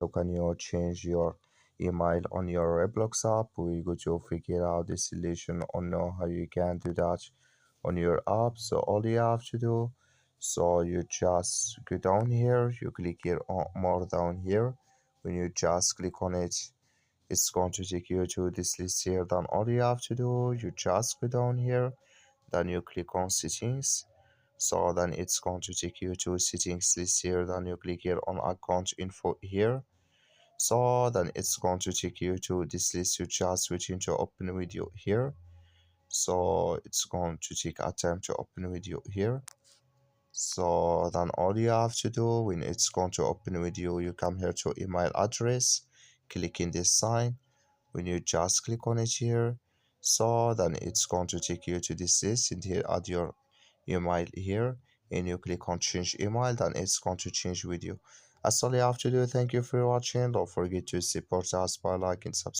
can you change your email on your Roblox app? We're going to figure out the solution on how you can do that on your app. So all you have to do, so you just go down here, you click here on more down here. When you just click on it, it's going to take you to this list here. Then all you have to do, you just go down here, then you click on settings. So then it's going to take you to settings list here. Then you click here on account info here. So then it's going to take you to this list. You just switch into open video here. So it's going to take a time to open video here. So then all you have to do, when it's going to open video, you come here to email address, click in this sign. When you just click on it here, so then it's going to take you to this list, and here add your email here, and you click on change email, then it's going to change with you. That's all you have to do. Thank you for watching. Don't forget to support us by liking, subscribe.